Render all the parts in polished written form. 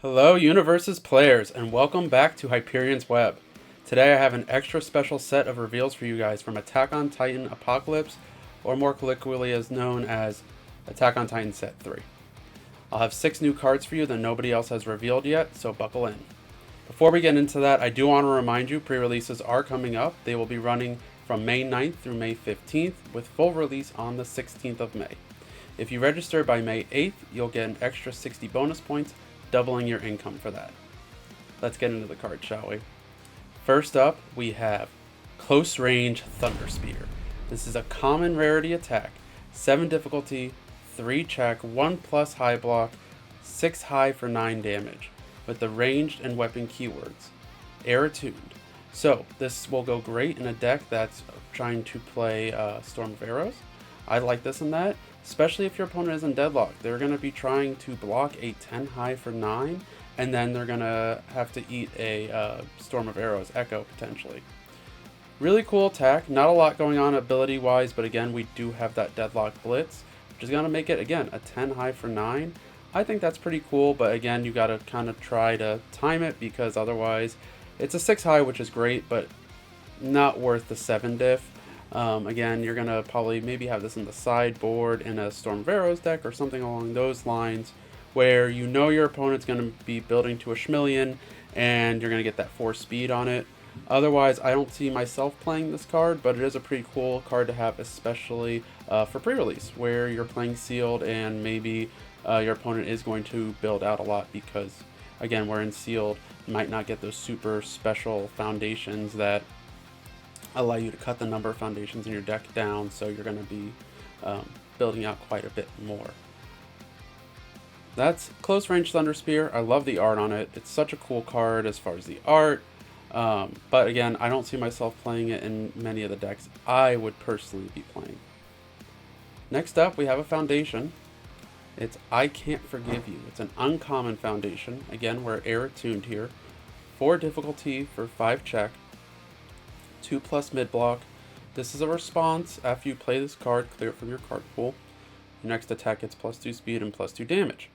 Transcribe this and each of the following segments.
Hello, Universe's players, and welcome back to Hyperion's Web. Today I have an extra special set of reveals for you guys from Attack on Titan Apocalypse, or more colloquially as known as Attack on Titan Set 3. I'll have 6 new cards for you that nobody else has revealed yet, so buckle in. Before we get into that, I do want to remind you pre-releases are coming up. They will be running from May 9th through May 15th, with full release on the 16th of May. If you register by May 8th, you'll get an extra 60 bonus points, doubling your income for that. Let's get into the cards, shall we? First up, we have Close Range Thunder Spear. This is a common rarity attack, 7 difficulty, 3 check, 1 plus high block, 6 high for 9 damage, with the ranged and weapon keywords. Air Attuned. So, this will go great in a deck that's trying to play Storm of Arrows. I like this in that, especially if your opponent is in deadlock. They're going to be trying to block a 10 high for 9, and then they're going to have to eat a Storm of Arrows Echo, potentially. Really cool attack, not a lot going on ability-wise, but again, we do have that Deadlock Blitz, which is going to make it, again, a 10 high for 9. I think that's pretty cool, but again, you got to kind of try to time it, because otherwise, it's a 6 high, which is great, but not worth the 7 diff. Again, you're going to probably maybe have this in the sideboard in a Storm of Arrows deck or something along those lines, where you know your opponent's going to be building to a Schmillion and you're going to get that 4 speed on it. Otherwise, I don't see myself playing this card, but it is a pretty cool card to have, especially for pre-release, where you're playing sealed and maybe your opponent is going to build out a lot because, again, we're in sealed, you might not get those super special foundations that allow you to cut the number of foundations in your deck down, so you're going to be building out quite a bit more. That's Close Range Thunder Spear. I love the art on it. It's such a cool card as far as the art, but again, I don't see myself playing it in many of the decks I would personally be playing. Next up, we have a foundation. It's I Can't Forgive You. It's an uncommon foundation. Again, we're air attuned here. 4 difficulty for 5 check. 2 plus mid block. This is a response after you play this card, clear it from your card pool. Your next attack gets plus 2 speed and plus 2 damage.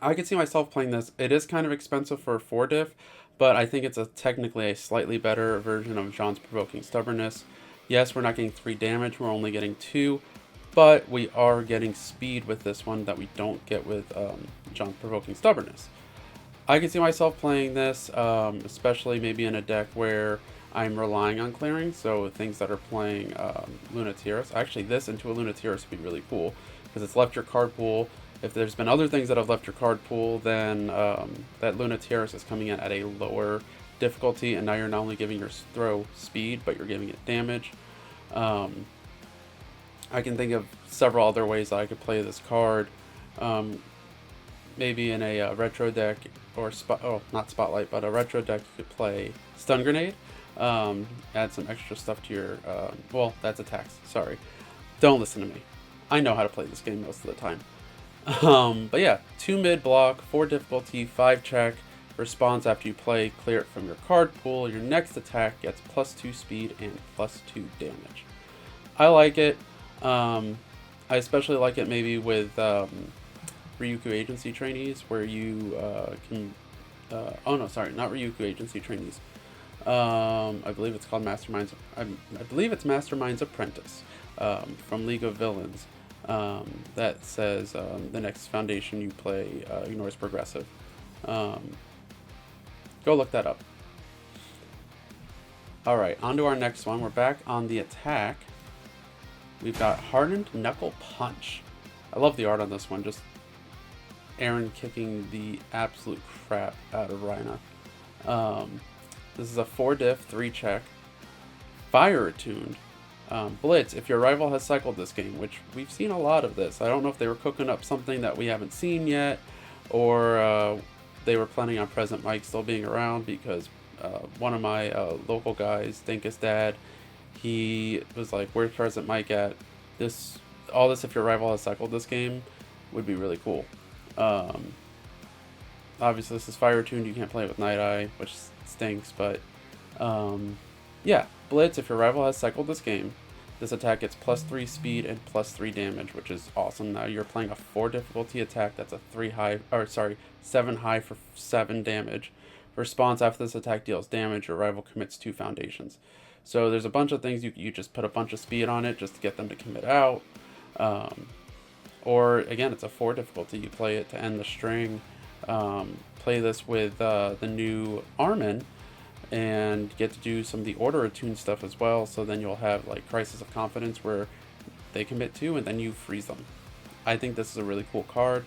I could see myself playing this. It is kind of expensive for a 4 diff, but I think it's technically a slightly better version of Jean's Provoking Stubbornness. Yes, we're not getting 3 damage, we're only getting 2, but we are getting speed with this one that we don't get with Jean's Provoking Stubbornness. I could see myself playing this, especially maybe in a deck where I'm relying on clearing, so things that are playing Lunateris. Actually, this into a Lunateris would be really cool, because it's left your card pool. If there's been other things that have left your card pool, then that Lunateris is coming in at a lower difficulty, and now you're not only giving your throw speed, but you're giving it damage. I can think of several other ways that I could play this card. Maybe in a retro deck, or not Spotlight, but a retro deck, you could play Stun Grenade. Add some extra stuff to your, well, that's attacks, sorry. Don't listen to me. I know how to play this game most of the time. But yeah, 2 mid block, 4 difficulty, 5 check, response after you play, clear it from your card pool. Your next attack gets plus 2 speed and plus 2 damage. I like it. I especially like it maybe with Ryukyu Agency trainees, where you can, oh no, sorry, not Ryukyu Agency trainees. I believe it's called Masterminds. I believe it's Masterminds Apprentice from League of Villains. That says the next foundation you play ignores progressive. Go look that up. Alright, on to our next one. We're back on the attack. We've got Hardened Knuckle Punch. I love the art on this one. Just Aaron kicking the absolute crap out of Rhina. This is a 4 diff, 3 check, fire attuned. Blitz, if your rival has cycled this game, which we've seen a lot of this. I don't know if they were cooking up something that we haven't seen yet, or they were planning on Present Mike still being around, because one of my local guys, Dinkus Dad, he was like, where's Present Mike at? All this if your rival has cycled this game would be really cool. Obviously this is fire attuned, you can't play it with Night Eye, which stinks, but yeah, Blitz, if your rival has cycled this game, This attack gets +3 speed and +3 damage, which is awesome. Now you're playing a 4 difficulty attack that's a 7 high for 7 damage. Response after this attack deals damage, your rival commits 2 foundations. So there's a bunch of things you just put a bunch of speed on it just to get them to commit out. Or again, it's a 4 difficulty. You play it to end the string. Play this with the new Armin and get to do some of the order attune stuff as well. So then you'll have like Crisis of Confidence where they commit 2 and then you freeze them. I think this is a really cool card.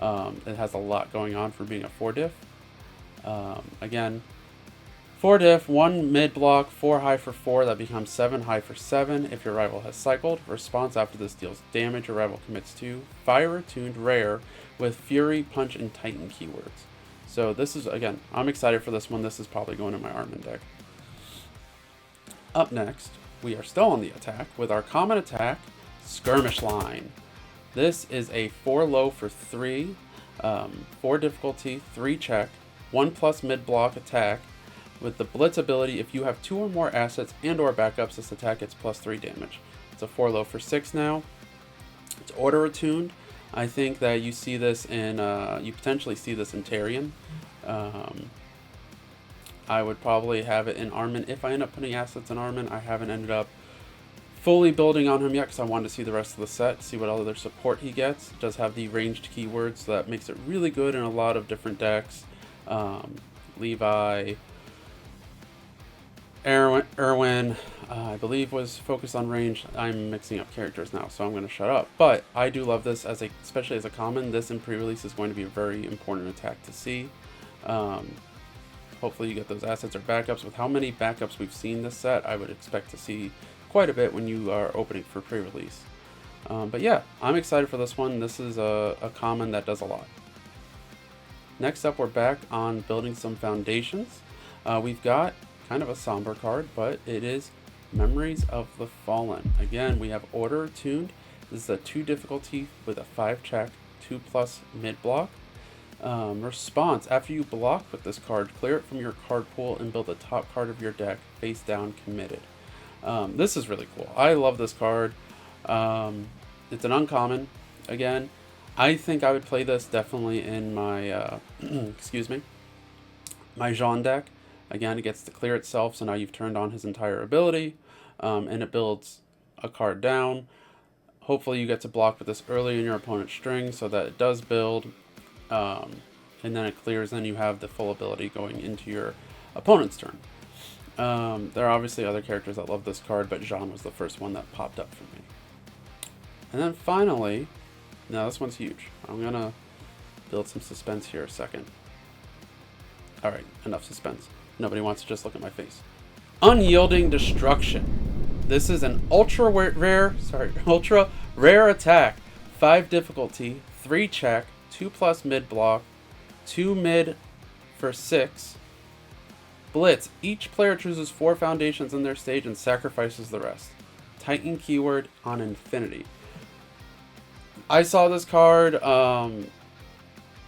It has a lot going on for being a 4 diff. Again, 4 diff, 1 mid block, 4 high for 4, that becomes 7 high for 7 if your rival has cycled. Response after this deals damage, your rival commits 2. Fire attuned rare with Fury, Punch, and Titan keywords. So this is, again, I'm excited for this one. This is probably going in my Armin deck. Up next, we are still on the attack with our common attack, Skirmish Line. This is a 4 low for 3, 4 difficulty, 3 check, 1+ mid block attack. With the Blitz ability, if you have 2 or more assets and or backups, this attack gets +3 damage. It's a 4 low for 6 now. It's order attuned. I think that you see this in, you potentially see this in Tarion. I would probably have it in Armin. If I end up putting assets in Armin, I haven't ended up fully building on him yet because I wanted to see the rest of the set, see what other support he gets. It does have the ranged keywords, so that makes it really good in a lot of different decks. Levi, Erwin, I believe was focused on range. I'm mixing up characters now, so I'm going to shut up. But I do love this, especially as a common. This in pre-release is going to be a very important attack to see. Hopefully you get those assets or backups. With how many backups we've seen this set, I would expect to see quite a bit when you are opening for pre-release. But yeah, I'm excited for this one. This is a common that does a lot. Next up, we're back on building some foundations. We've got kind of a somber card, but it is Memories of the Fallen. Again, we have order attuned. This is a 2 difficulty with a 5 check, 2+ mid block. Response, after you block with this card, clear it from your card pool and build the top card of your deck face down committed. This is really cool. I love this card. It's an uncommon. Again, I think I would play this definitely in my excuse me, my Jean deck. Again, it gets to clear itself, so now you've turned on his entire ability, and it builds a card down. Hopefully you get to block with this early in your opponent's string so that it does build, and then it clears, then you have the full ability going into your opponent's turn. There are obviously other characters that love this card, but Jean was the first one that popped up for me. And then finally, now this one's huge. I'm going to build some suspense here a second. Alright, enough suspense. Nobody wants to just look at my face. Unyielding Destruction. This is an ultra rare attack. 5 difficulty, 3 check, 2+ mid block, 2 mid for 6. Blitz. Each player chooses 4 foundations in their stage and sacrifices the rest. Titan keyword on infinity. I saw this card,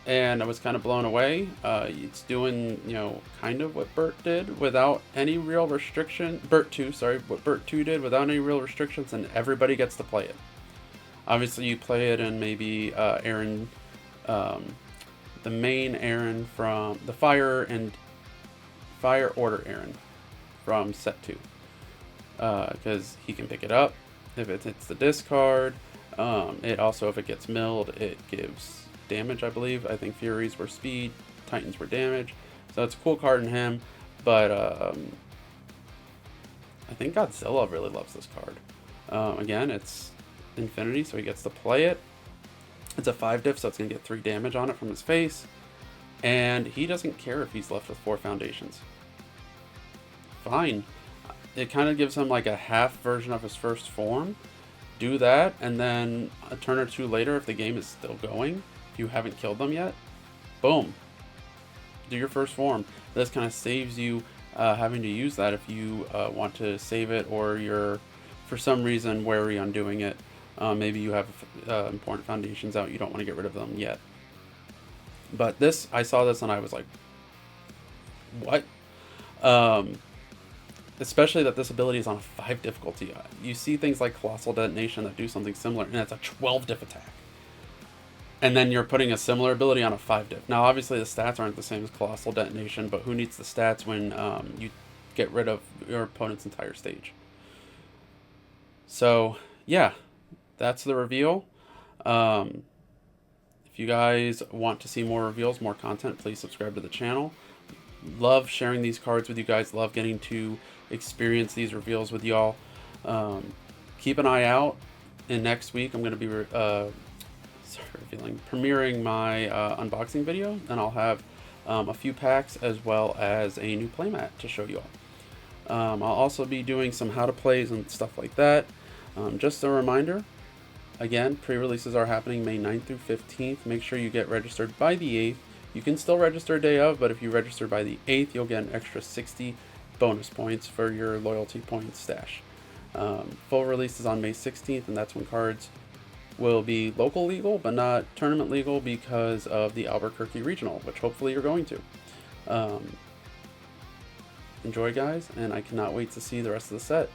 and I was kind of blown away. It's doing, kind of what Burt did without any real restriction. Burt 2 did without any real restrictions, and everybody gets to play it. Obviously, you play it in maybe Aaron, the main Aaron from the Fire Order Aaron from set 2, because he can pick it up if it hits the discard. It also, if it gets milled, it gives damage, I believe. I think Furies were speed, Titans were damage. So it's a cool card in him, but I think Godzilla really loves this card. Again, it's infinity, so he gets to play it. It's a 5 diff, so it's going to get 3 damage on it from his face. And he doesn't care if he's left with 4 foundations. Fine. It kind of gives him like a half version of his first form. Do that, and then a turn or 2 later, if the game is still going, if you haven't killed them yet, boom, do your first form. This kind of saves you having to use that if you want to save it, or you're for some reason wary on doing it. Maybe you have important foundations out, you don't want to get rid of them yet. But this, I saw this and I was like, what? especially that this ability is on a 5 difficulty. You see things like Colossal Detonation that do something similar, and it's a 12 diff attack. And then you're putting a similar ability on a 5 diff. Now, obviously, the stats aren't the same as Colossal Detonation, but who needs the stats when you get rid of your opponent's entire stage? So, yeah, that's the reveal. If you guys want to see more reveals, more content, please subscribe to the channel. Love sharing these cards with you guys. Love getting to experience these reveals with y'all. Keep an eye out. And next week, I'm going to be premiering my unboxing video. And I'll have a few packs as well as a new playmat to show you all. I'll also be doing some how to plays and stuff like that. Just a reminder, again, pre-releases are happening May 9th through 15th. Make sure you get registered by the 8th. You can still register day of, but if you register by the 8th, you'll get an extra 60 bonus points for your loyalty points stash. Full release is on May 16th, and that's when cards will be local legal, but not tournament legal because of the Albuquerque Regional, which hopefully you're going to. Enjoy, guys, and I cannot wait to see the rest of the set.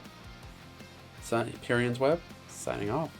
Hyperion's Web, signing off.